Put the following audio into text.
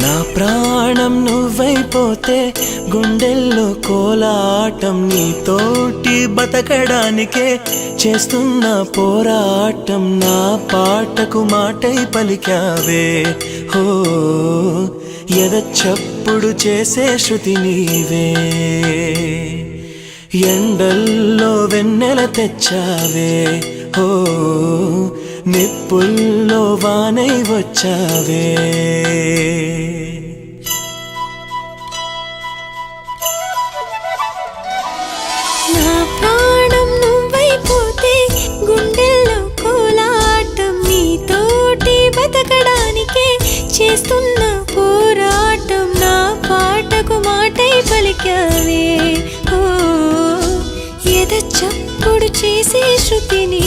నా ప్రాణం నువ్వైపోతే గుండెల్లో కోలాటం నీతోటి బతకడానికే చేస్తున్న పోరాటం నా పాటకు మాటై పలికావే హో ఎద చప్పుడు చేసే శృతి నీవే ఎండల్లో వెన్నెల తెచ్చావే హో నిప్పుల్లో వానై వచ్చావే నా ప్రాణం నువ్వైపోతే గుండెల్లో కోలాటం నీతోటి బతకడానికే చేస్తున్న పోరాటం నా పాటకు మాటై పలికావే ఓ ఎద చప్పుడు చేసే శృతిని